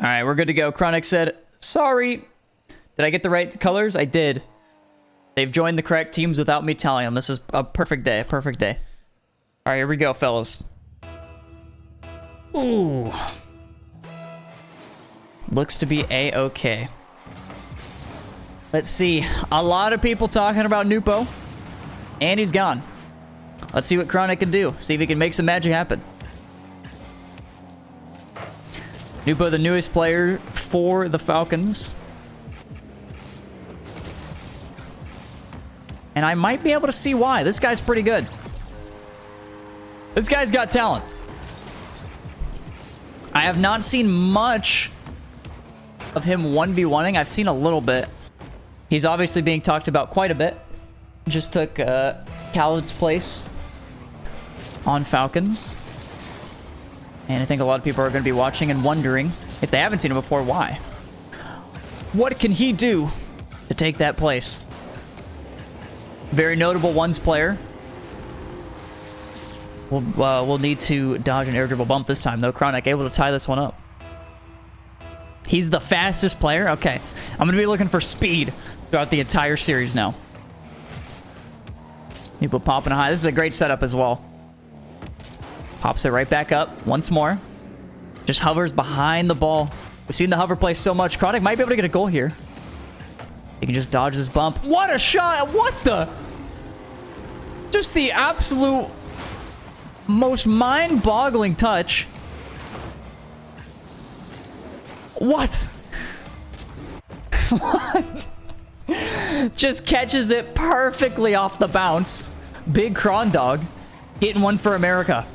All right, we're good to go. Chronic said, sorry. Did I get the right colors? I did. They've joined the correct teams without me telling them. This is a perfect day. Perfect day. All right, here we go, fellas. Ooh. Looks to be A-okay. Let's see. A lot of people talking about Nwpo. And he's gone. Let's see what Chronic can do. See if he can make some magic happen. Nwpo, the newest player for the Falcons. And I might be able to see why. This guy's pretty good. This guy's got talent. I have not seen much of him 1v1ing. I've seen a little bit. He's obviously being talked about quite a bit. Just took Khaled's place on Falcons. And I think a lot of people are going to be watching and wondering, if they haven't seen him before, why? What can he do to take that place? Very notable ones player. We'll need to dodge an air dribble bump this time, though. Chronic able to tie this one up. He's the fastest player? Okay. I'm going to be looking for speed throughout the entire series now. People popping high. This is a great setup as well. Pops it right back up once more. Just hovers behind the ball. We've seen the hover play so much. Chronic might be able to get a goal here. He can just dodge this bump. What a shot! What the? Just the absolute most mind-boggling touch. What? What? Just catches it perfectly off the bounce. Big Cron Dog. Getting one for America.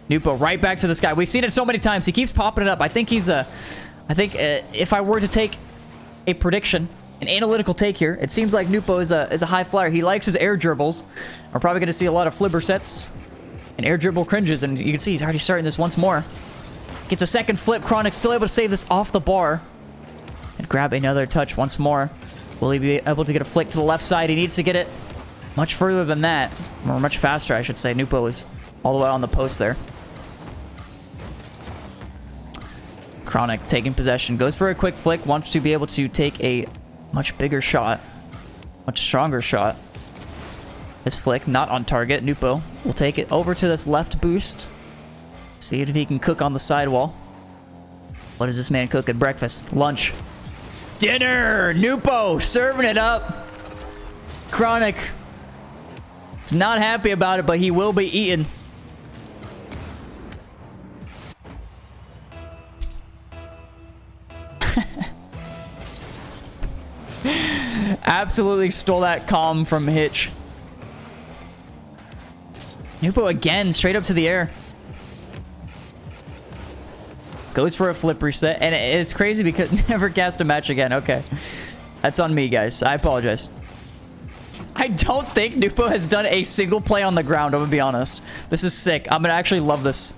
Nwpo right back to this guy. We've seen it so many times. He keeps popping it up. I think he's a... if I were to take a prediction, an analytical take here, it seems like Nwpo is a high flyer. He likes his air dribbles. We're probably going to see a lot of flibber sets and air dribble cringes, and you can see he's already starting this once more. Gets a second flip. Chronic still able to save this off the bar and grab another touch once more. Will he be able to get a flick to the left side? He needs to get it much further than that, or much faster, I should say. Nwpo was all the way on the post there. Chronic taking possession. Goes for a quick flick. Wants to be able to take a much bigger shot. Much stronger shot. His flick not on target. Nwpo will take it over to this left boost. See if he can cook on the sidewall. What is this man cooking? Breakfast. Lunch. Dinner! Nwpo serving it up. Chronic is not happy about it, but he will be eating. Absolutely stole that calm from Hitch. Nwpo again, straight up to the air. Goes for a flip reset, and it's crazy because never cast a match again. Okay. That's on me, guys. I apologize. I don't think Nwpo has done a single play on the ground, I'm gonna be honest. This is sick. I'm gonna actually love this.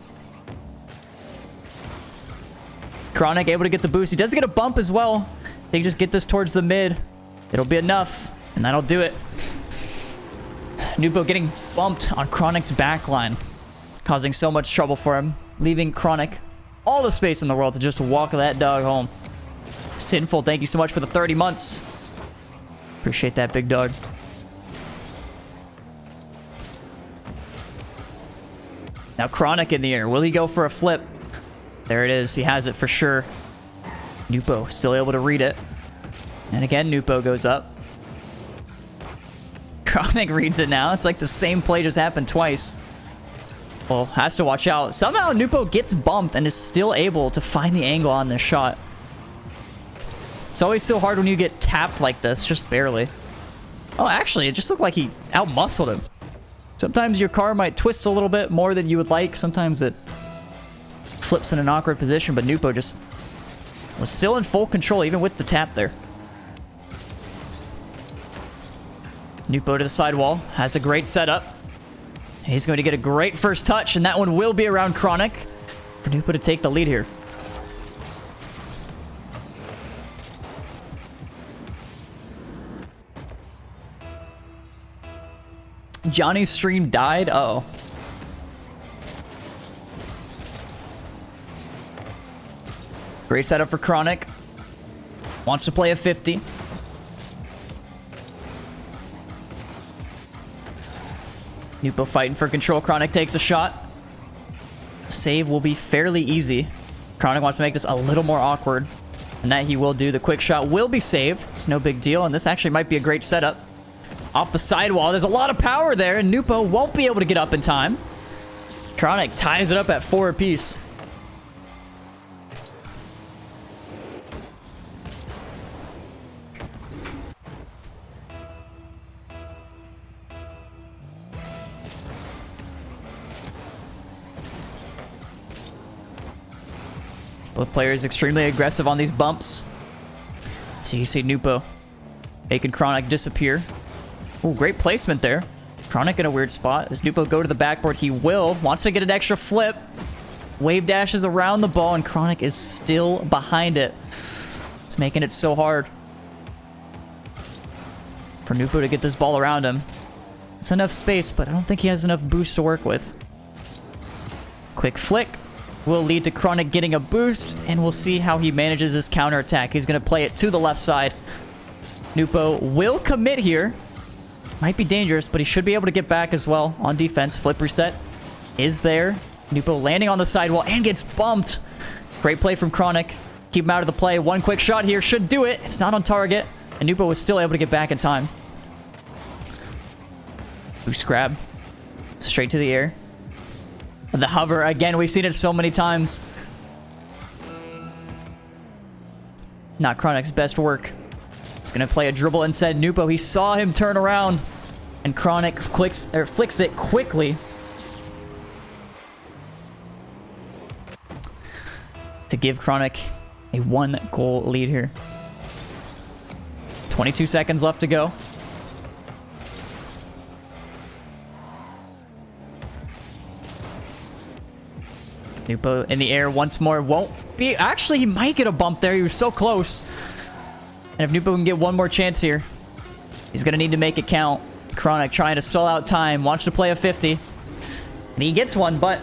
Chronic able to get the boost. He does get a bump as well. They can just get this towards the mid. It'll be enough, and that'll do it. Nwpo getting bumped on Chronic's backline, causing so much trouble for him, leaving Chronic all the space in the world to just walk that dog home. Sinful, thank you so much for the 30 months. Appreciate that, big dog. Now Chronic in the air. Will he go for a flip? There it is. He has it for sure. Nwpo still able to read it. And again, Nwpo goes up. Chronic reads it now. It's like the same play just happened twice. Well, has to watch out. Somehow Nwpo gets bumped and is still able to find the angle on this shot. It's always so hard when you get tapped like this, just barely. Oh, actually, it just looked like he out-muscled him. Sometimes your car might twist a little bit more than you would like. Sometimes it flips in an awkward position, but Nwpo just was still in full control, even with the tap there. Nwpo to the sidewall. Has a great setup. And he's going to get a great first touch, and that one will be around Chronic for Nwpo to take the lead here. Johnny's stream died? Uh-oh. Great setup for Chronic. Wants to play a 50. Nwpo fighting for control. Chronic takes a shot. Save will be fairly easy. Chronic wants to make this a little more awkward. And that he will do. The quick shot will be saved. It's no big deal. And this actually might be a great setup. Off the sidewall. There's a lot of power there. And Nwpo won't be able to get up in time. Chronic ties it up at 4 apiece. Both players extremely aggressive on these bumps. So you see Nwpo making Chronic disappear. Ooh, great placement there. Chronic in a weird spot. As Nwpo go to the backboard, he will. Wants to get an extra flip. Wave dashes around the ball, and Chronic is still behind it. It's making it so hard for Nwpo to get this ball around him. It's enough space, but I don't think he has enough boost to work with. Quick flick will lead to Chronic getting a boost, and we'll see how he manages his counterattack. He's going to play it to the left side. Nwpo will commit here. Might be dangerous, but he should be able to get back as well on defense. Flip reset is there. Nwpo landing on the sidewall and gets bumped. Great play from Chronic. Keep him out of the play. One quick shot here should do it. It's not on target, and Nwpo was still able to get back in time. Boost grab. Straight to the air. The hover, again, we've seen it so many times. Not Chronic's best work. He's going to play a dribble instead. Nwpo, he saw him turn around. And Chronic flicks it quickly. To give Chronic a 1-goal lead here. 22 seconds left to go. Nwpo in the air once more. Won't be... Actually, he might get a bump there. He was so close. And if Nwpo can get one more chance here, he's going to need to make it count. Chronic trying to stall out time. Wants to play a 50. And he gets one, but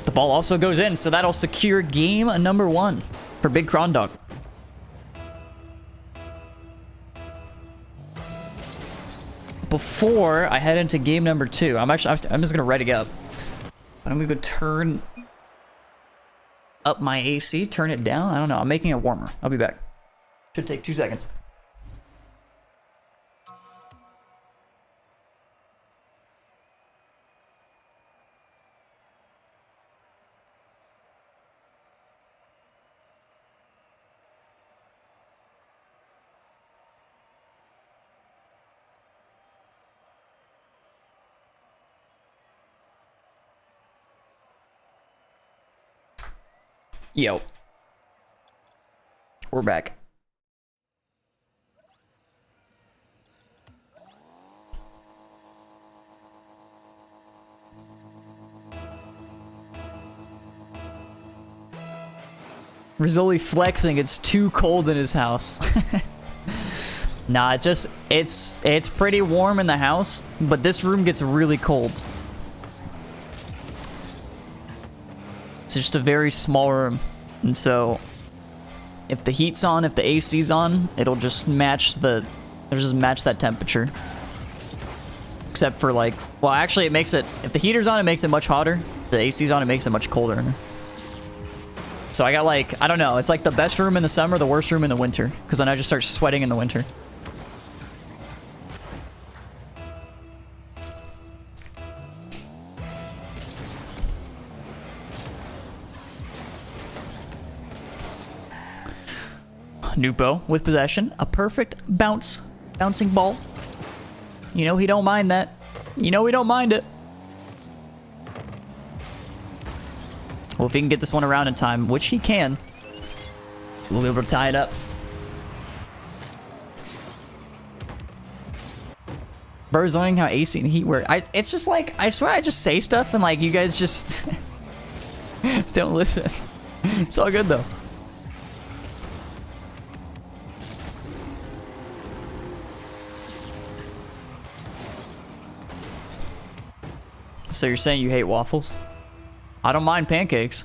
the ball also goes in. So that'll secure game number 1 for Big Crondog. Before I head into game number 2, I'm just going to ready up. I'm going to go turn up my AC, turn it down. I don't know. I'm making it warmer. I'll be back. Should take 2 seconds. Yo. We're back. Rizzoli flexing, it's too cold in his house. Nah, it's pretty warm in the house, but this room gets really cold. It's just a very small room, and so if the heat's on, if the AC's on, it'll just match that temperature. Except for like, well, actually it makes it, if the heater's on, it makes it much hotter. If the AC's on, it makes it much colder. So I got like, I don't know, it's like the best room in the summer, the worst room in the winter, because then I just start sweating in the winter. Nwpo with possession. A perfect bouncing ball. You know he don't mind that. You know we don't mind it. Well, if he can get this one around in time, which he can, we'll be able to tie it up. Bro's learning how AC and heat work. It's just like, I swear I just say stuff and like you guys just don't listen. It's all good though. So you're saying you hate waffles? I don't mind pancakes.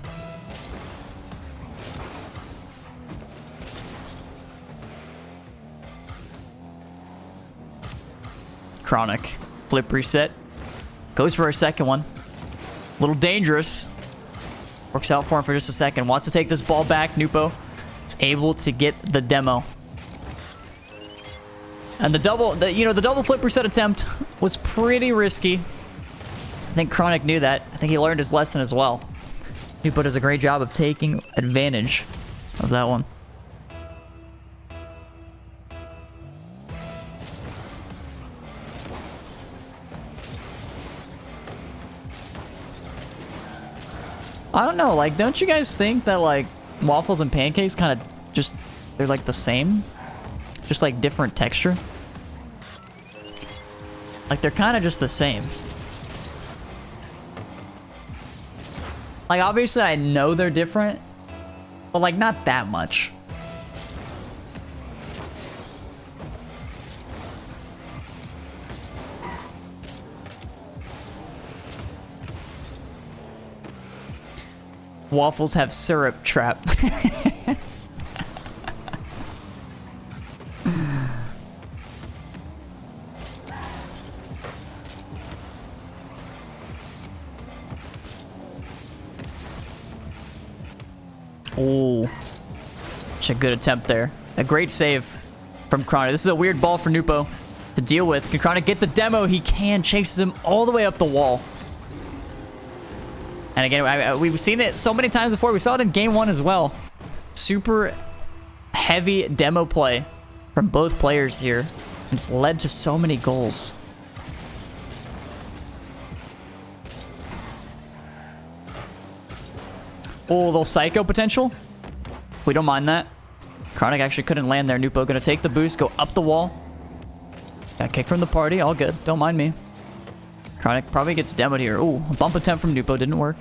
Chronic. Flip reset. Goes for a second one. A little dangerous. Works out for him for just a second. Wants to take this ball back. Nwpo is able to get the demo. And the double flip reset attempt was pretty risky. I think Chronic knew that. I think he learned his lesson as well. Nwpo does a great job of taking advantage of that one. I don't know, like, don't you guys think that, like, waffles and pancakes kind of just, they're, like, the same? Just, like, different texture? Like, they're kind of just the same. Like, obviously, I know they're different, but, like, not that much. Waffles have syrup trap. Oh, such a good attempt there. A great save from Chronic. This is a weird ball for Nwpo to deal with. Can Chronic get the demo? He can. Chases him all the way up the wall. And again, we've seen it so many times before. We saw it in game 1 as well. Super heavy demo play from both players here. It's led to so many goals. Oh, little psycho potential. We don't mind that. Chronic actually couldn't land there. Nwpo gonna take the boost, go up the wall. Got kicked from the party. All good. Don't mind me. Chronic probably gets demoed here. Ooh, a bump attempt from Nwpo didn't work.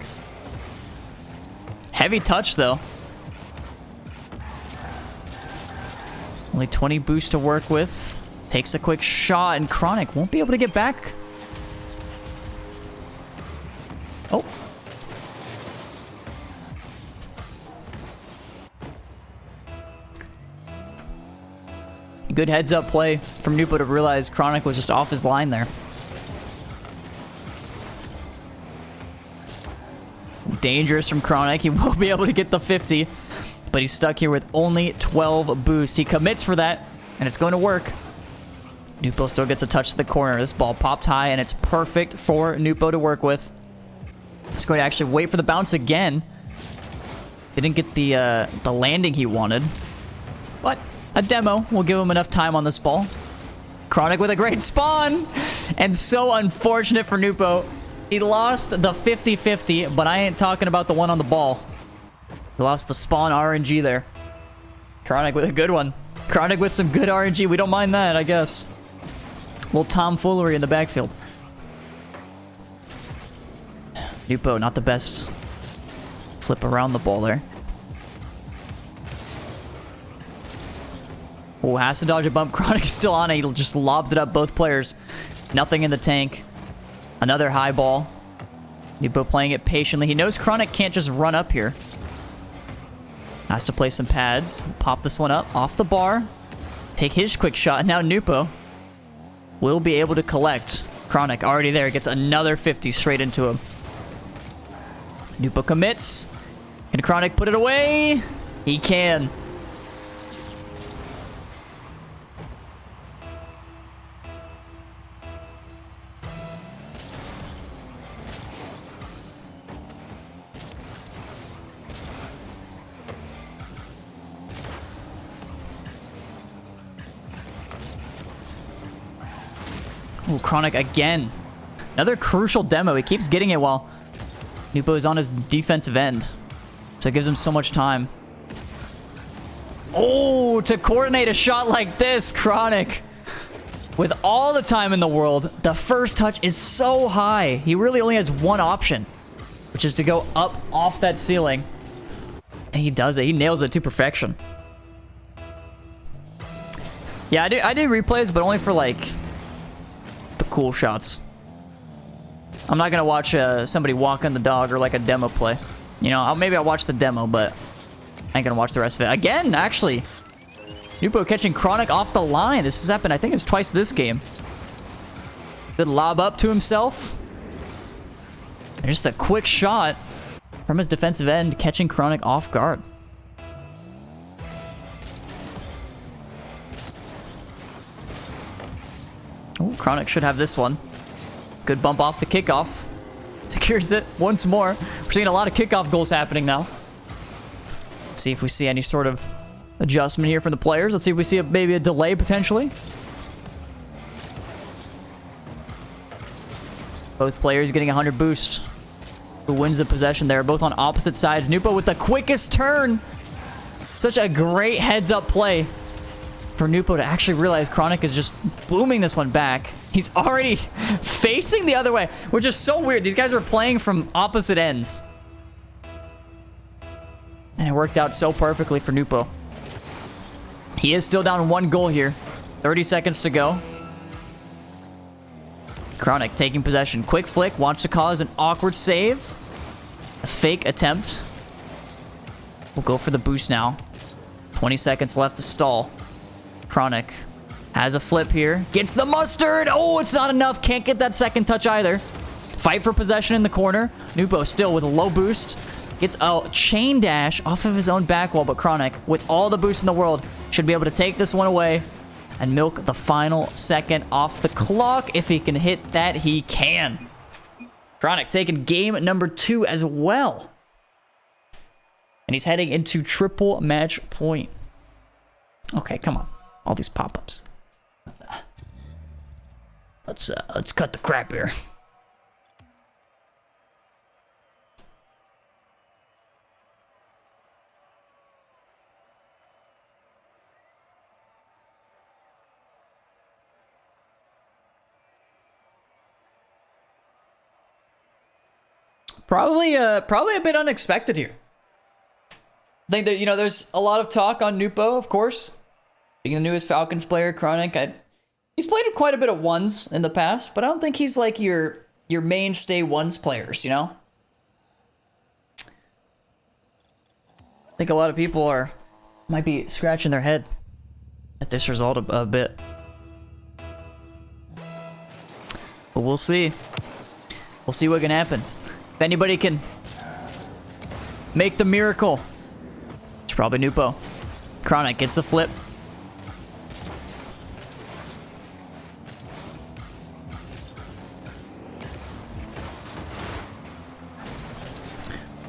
Heavy touch, though. Only 20 boost to work with. Takes a quick shot, and Chronic won't be able to get back. Oh. Good heads-up play from Nwpo to realize Chronic was just off his line there. Dangerous from Chronic. He won't be able to get the 50, but he's stuck here with only 12 boost. He commits for that, and it's going to work. Nwpo still gets a touch to the corner. This ball popped high, and it's perfect for Nwpo to work with. He's going to actually wait for the bounce again. Didn't get the landing he wanted, but a demo will give him enough time on this ball. Chronic with a great spawn, and so unfortunate for Nwpo. He lost the 50-50, but I ain't talking about the one on the ball. He lost the spawn RNG there. Chronic with a good one. Chronic with some good RNG. We don't mind that, I guess. A little tomfoolery in the backfield. Nwpo, not the best. Flip around the ball there. Oh, has to dodge a bump. Chronic is still on it. He just lobs it up both players. Nothing in the tank. Another high ball. Nwpo playing it patiently. He knows Chronic can't just run up here. Has to play some pads. Pop this one up off the bar. Take his quick shot. Now Nwpo will be able to collect. Chronic already there. Gets another 50 straight into him. Nwpo commits. Can Chronic put it away? He can. Ooh, Chronic again. Another crucial demo. He keeps getting it while Nwpo is on his defensive end. So it gives him so much time. Oh, to coordinate a shot like this, Chronic. With all the time in the world, the first touch is so high. He really only has one option, which is to go up off that ceiling. And he does it. He nails it to perfection. Yeah, I do replays, but only for, like, the cool shots. I'm not gonna watch somebody walking the dog or like a demo play. You know, maybe I'll watch the demo, but I ain't gonna watch the rest of it. Again, actually. Nwpo catching Chronic off the line. This has happened, I think it's twice this game. Good lob up to himself. And just a quick shot from his defensive end, catching Chronic off guard. Oh, Chronic should have this one. Good bump off the kickoff. Secures it once more. We're seeing a lot of kickoff goals happening now. Let's see if we see any sort of adjustment here from the players. Let's see if we see maybe a delay potentially. Both players getting 100 boost. Who wins the possession there? Both on opposite sides. Nwpo with the quickest turn. Such a great heads-up play for Nwpo to actually realize Chronic is just booming this one back. He's already facing the other way, which is so weird. These guys are playing from opposite ends. And it worked out so perfectly for Nwpo. He is still down 1 goal here. 30 seconds to go. Chronic taking possession. Quick flick. Wants to cause an awkward save. A fake attempt. We'll go for the boost now. 20 seconds left to stall. Chronic has a flip here. Gets the mustard. Oh, it's not enough. Can't get that second touch either. Fight for possession in the corner. Nwpo still with a low boost. Gets a chain dash off of his own back wall, but Chronic, with all the boost in the world, should be able to take this one away and milk the final second off the clock. If he can hit that, he can. Chronic taking game number 2 as well. And he's heading into triple match point. Okay, come on. All these pop-ups. Let's cut the crap here. Probably a bit unexpected here. I think that, you know, there's a lot of talk on Nwpo, of course. Being the newest Falcons player, Chronic, he's played quite a bit of ones in the past, but I don't think he's like your mainstay ones players, you know? I think a lot of people might be scratching their head at this result a bit. But we'll see. We'll see what can happen. If anybody can make the miracle, it's probably Nwpo. Chronic gets the flip.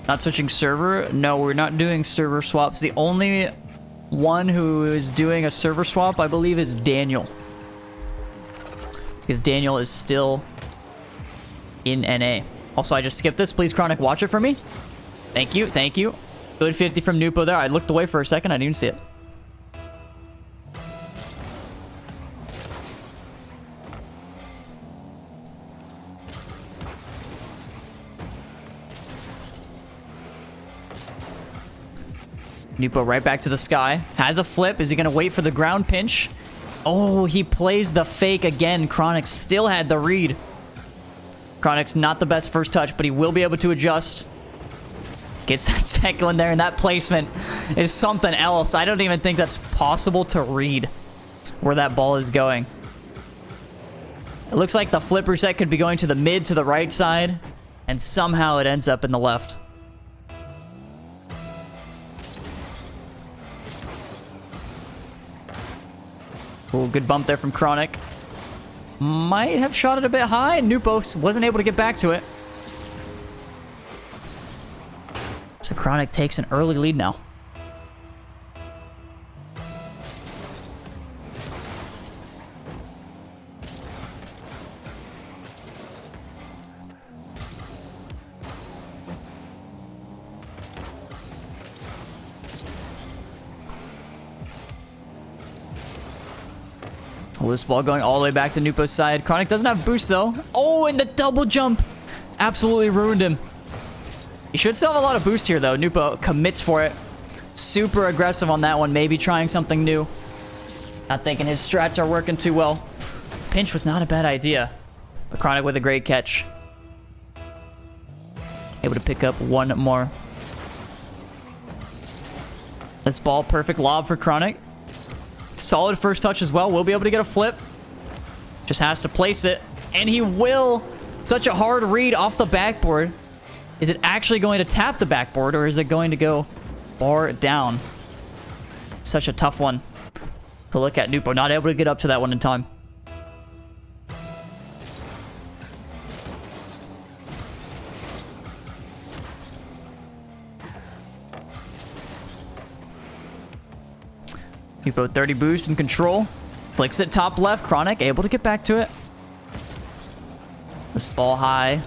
Not switching server. No, we're not doing server swaps. The only one who is doing a server swap, I believe, is Daniel. Because Daniel is still in NA. Also, I just skipped this. Please, Chronic, watch it for me. Thank you. Thank you. Good 50 from Nwpo there. I looked away for a second. I didn't even see it. Nwpo right back to the sky. Has a flip. Is he going to wait for the ground pinch? Oh, he plays the fake again. Chronic still had the read. Chronic's not the best first touch, but he will be able to adjust. Gets that second one there, and that placement is something else. I don't even think that's possible to read where that ball is going. It looks like the flip reset could be going to the mid, to the right side, and somehow it ends up in the left. Ooh, good bump there from Chronic. Might have shot it a bit high, and Nwpo wasn't able to get back to it. So Chronic takes an early lead now. Well, this ball going all the way back to Nwpo's side. Chronic doesn't have boost, though. Oh, and the double jump absolutely ruined him. He should still have a lot of boost here, though. Nwpo commits for it. Super aggressive on that one. Maybe trying something new. Not thinking his strats are working too well. Pinch was not a bad idea. But Chronic with a great catch. Able to pick up one more. This ball, perfect lob for Chronic. Solid first touch as well. We'll be able to get a flip. Just has to place it. And he will. Such a hard read off the backboard. Is it actually going to tap the backboard, or is it going to go bar down? Such a tough one to look at. Nwpo not able to get up to that one in time. Nwpo 30 boost in control. Flicks it top left. Chronic able to get back to it. This ball high.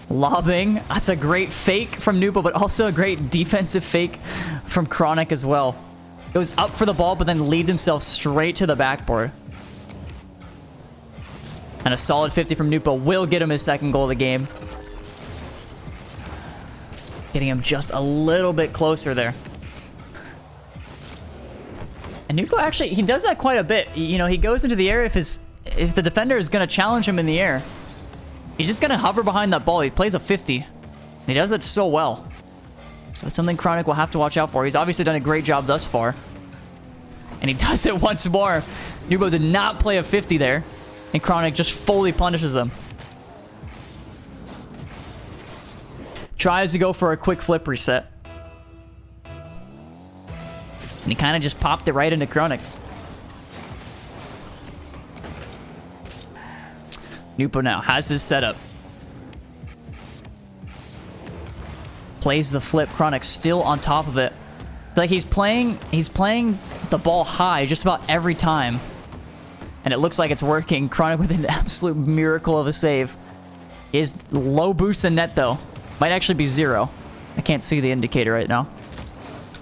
Lobbing. That's a great fake from Nwpo, but also a great defensive fake from Chronic as well. Goes up for the ball, but then leads himself straight to the backboard. And a solid 50 from Nwpo will get him his second goal of the game. Getting him just a little bit closer there. And Nwpo actually, he does that quite a bit. You know, he goes into the air if the defender is going to challenge him in the air. He's just going to hover behind that ball. He plays a 50. And he does it so well. So it's something Chronic will have to watch out for. He's obviously done a great job thus far. And he does it once more. Nwpo did not play a 50 there. And Chronic just fully punishes them. Tries to go for a quick flip reset. And he kind of just popped it right into Chronic. Nwpo now has his setup. Plays the flip. Chronic still on top of it. It's like he's playing the ball high just about every time. And it looks like it's working. Chronic with an absolute miracle of a save. Is low boost in net though. Might actually be 0. I can't see the indicator right now.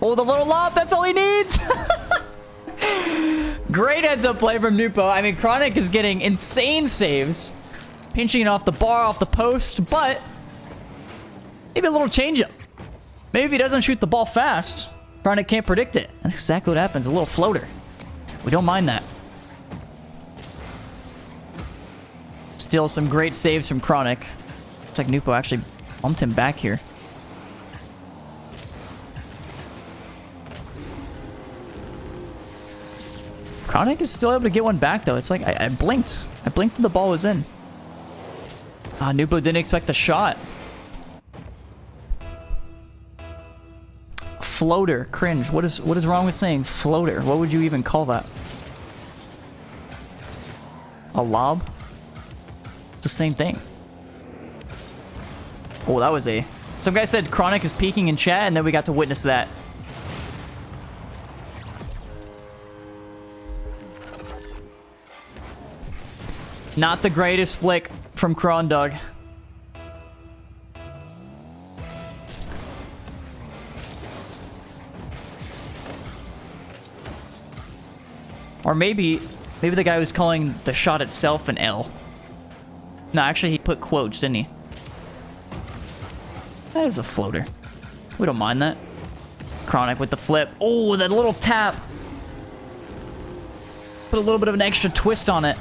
Oh, the little lob. That's all he needs. Great heads-up play from Nwpo. I mean, Chronic is getting insane saves. Pinching it off the bar, off the post, but maybe a little change-up. Maybe if he doesn't shoot the ball fast, Chronic can't predict it. That's exactly what happens. A little floater. We don't mind that. Still some great saves from Chronic. Looks like Nwpo actually bumped him back here. Chronic is still able to get one back, though. It's like, I blinked. I blinked and the ball was in. Nwpo didn't expect the shot. Floater. Cringe. What is wrong with saying floater? What would you even call that? A lob? It's the same thing. Oh, that was a... Some guy said Chronic is peeking in chat, and then we got to witness that. Not the greatest flick from Crondog. Or maybe the guy was calling the shot itself an L. No, actually he put quotes, didn't he? That is a floater. We don't mind that. Chronic with the flip. Oh, that little tap. Put a little bit of an extra twist on it.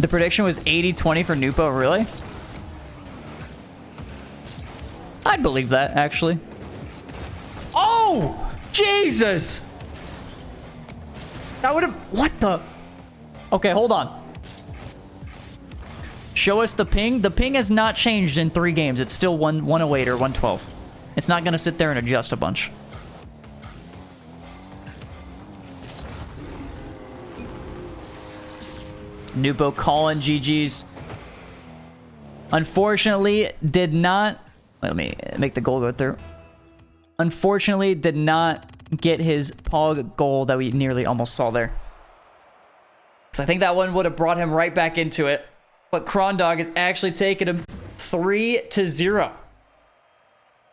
The prediction was 80-20 for Nwpo, really? I'd believe that, actually. Oh! Jesus! That would have... What the... Okay, hold on. Show us the ping. The ping has not changed in 3 games. It's still 108 or 112. It's not going to sit there and adjust a bunch. Nwpo calling GG's. Unfortunately, did not... Let me make the goal go through. Unfortunately, did not get his Pog goal that we nearly almost saw there. Because I think that one would have brought him right back into it. But Crondog is actually taking him 3-0.